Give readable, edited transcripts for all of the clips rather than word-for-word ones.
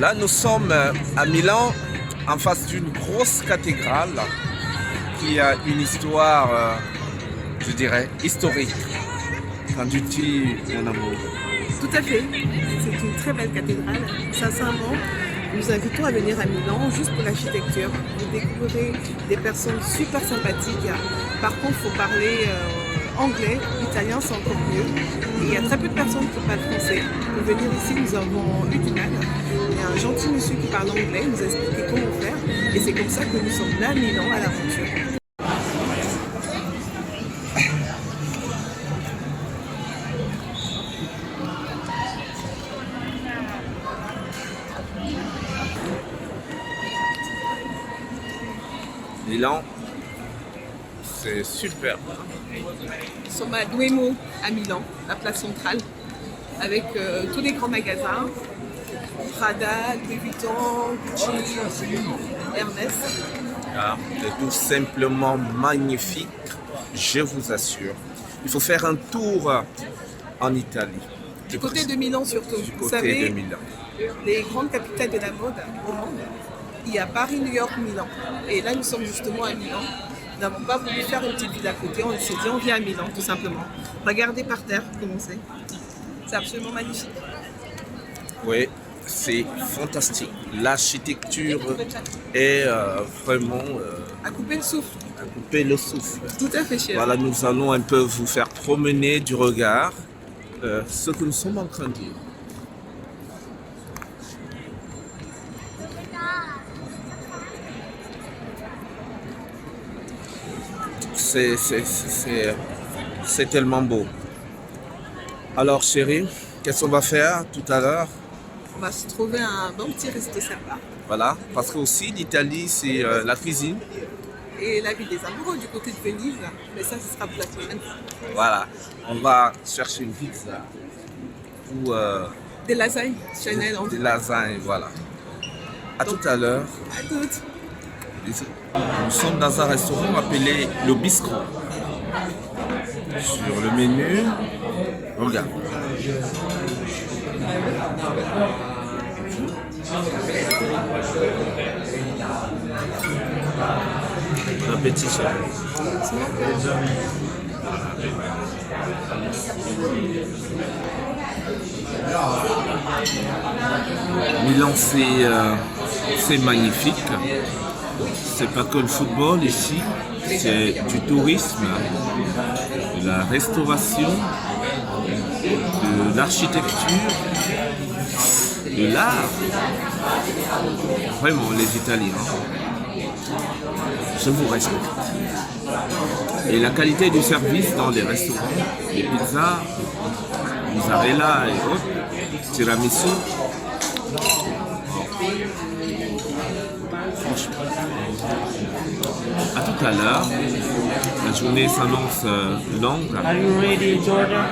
Là, nous sommes à Milan, en face d'une grosse cathédrale qui a une histoire, je dirais, historique. Qu'en dis-tu, mon amour? Tout à fait. C'est une très belle cathédrale. Sincèrement, nous invitons à venir à Milan juste pour l'architecture. Vous découvrirez des personnes super sympathiques. Par contre, il faut parler anglais, italien, c'est encore mieux. Et il y a très peu de personnes qui parlent français. Pour venir ici, nous avons eu du mal. Il y a un gentil monsieur qui parle anglais, nous a expliqué comment faire. Et c'est comme ça que nous sommes là à Milan, à l'aventure. Milan, c'est super. Nous sommes à Duomo, à Milan, la place centrale, avec tous les grands magasins, Prada, Louis Vuitton, Gucci, Hermès. Ah, c'est tout simplement magnifique, je vous assure. Il faut faire un tour en Italie. Du côté de Milan surtout. Du Vous côté savez, de Milan. les grandes capitales de la mode au monde, il y a Paris, New York, Milan. Et là, nous sommes justement à Milan. Nous n'avons pas voulu faire une petite ville à côté, on s'est dit on vient à Milan tout simplement. Regardez par terre comment c'est. C'est absolument magnifique. Oui, c'est fantastique. L'architecture est vraiment À couper le souffle. à couper le souffle. Tout à fait, cher. Voilà, nous allons un peu vous faire promener du regard ce que nous sommes en train de dire. C'est tellement beau. Alors chérie, qu'est-ce qu'on va faire tout à l'heure? On va se trouver un bon petit resto sympa. Voilà, parce que aussi l'Italie, c'est la cuisine. Et la ville des amoureux du côté de Venise, mais ça, ce sera pour la semaine. Voilà, on va chercher une pizza ou Des lasagnes, Chanel en des lasagnes, voilà. À tout à l'heure. À toutes. Nous sommes dans un restaurant appelé le Bistro. Sur le menu, regarde. Bon appétit, chérie. Milan, c'est magnifique. C'est pas que le football ici, c'est du tourisme, de la restauration, de l'architecture, de l'art. Vraiment, les Italiens, je vous respecte. Et la qualité du service dans les restaurants, les pizzas, mozzarella et autres, tiramisu. Franchement. À tout à l'heure. La journée s'annonce longue. Are you ready, Jordan?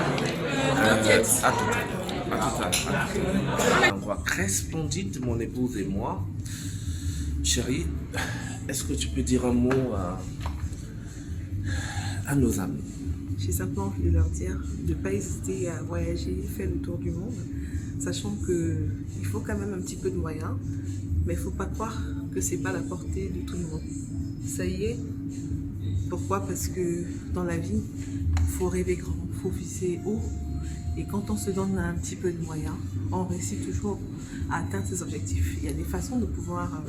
À tout à l'heure. À tout à l'heure. Un endroit très splendide, mon épouse et moi. Chérie, est-ce que tu peux dire un mot à nos amis? J'ai simplement voulu leur dire de ne pas hésiter à voyager, faire le tour du monde, sachant qu'il faut quand même un petit peu de moyens, mais il ne faut pas croire que ce n'est pas à la portée de tout le monde. Ça y est. Pourquoi? Parce que dans la vie, il faut rêver grand, il faut viser haut. Et quand on se donne un petit peu de moyens, on réussit toujours à atteindre ses objectifs. Il y a des façons de pouvoir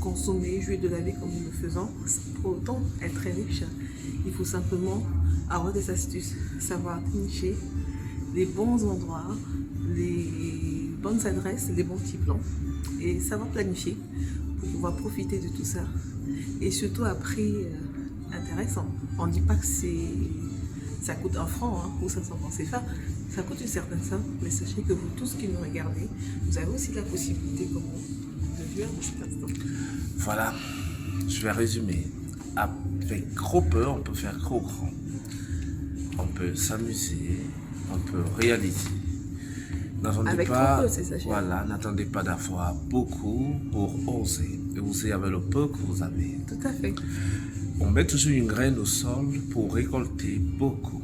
consommer, jouer de la vie comme nous le faisons, pour autant être très riche. Il faut simplement avoir des astuces, savoir nicher les bons endroits, les bonnes adresses, les bons petits plans et savoir planifier pour pouvoir profiter de tout ça. Et surtout à prix intéressant. On ne dit pas que ça coûte 1 franc ou 500 francs CFA, ça coûte une certaine somme, mais sachez que vous tous qui nous regardez, vous avez aussi la possibilité comme nous, de vivre dans cet instant. Voilà, je vais résumer. Avec trop peu, on peut faire trop grand. On peut s'amuser, on peut réaliser. N'attendez Avec pas, trop peu, c'est ça. voilà, n'attendez pas d'avoir beaucoup pour oser. Et oser avec le peu que vous avez. Tout à fait. On met toujours une graine au sol pour récolter beaucoup.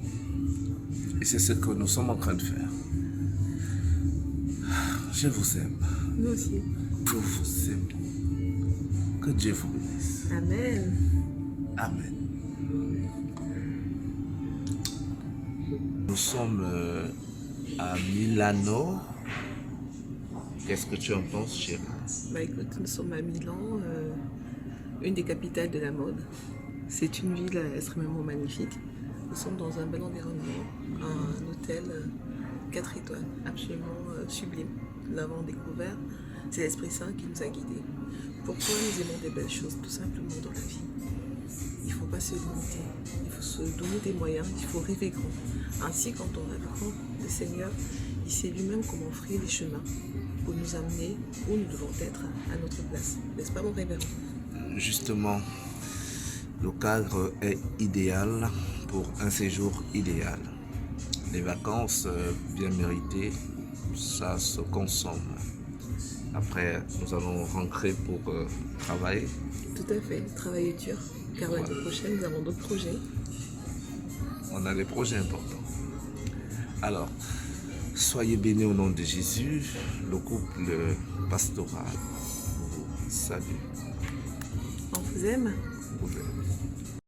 Et c'est ce que nous sommes en train de faire. Je vous aime. Nous aussi. Je vous aime. Que Dieu vous bénisse. Amen. Amen. Nous sommes à Milano. Qu'est-ce que tu en penses, chérie? Bah écoute, nous sommes à Milan, une des capitales de la mode. C'est une ville extrêmement magnifique. Nous sommes dans un bel environnement, un hôtel 4 étoiles, absolument sublime. Nous l'avons découvert, c'est l'Esprit Saint qui nous a guidés. Pourquoi nous aimons des belles choses, tout simplement dans la vie? Il ne faut pas se limiter, il faut se donner des moyens, il faut rêver grand. Ainsi, quand on rêve grand, le Seigneur, il sait lui-même comment frayer les chemins pour nous amener où nous devons être à notre place. N'est-ce pas, mon révérend? Justement, le cadre est idéal pour un séjour idéal. Les vacances bien méritées, ça se consomme. Après, nous allons rentrer pour travailler. Tout à fait, travailler dur, car l'année prochaine, nous avons d'autres projets. On a des projets importants. Alors, soyez bénis au nom de Jésus. Le couple pastoral vous salue. On vous aime. Vous aime.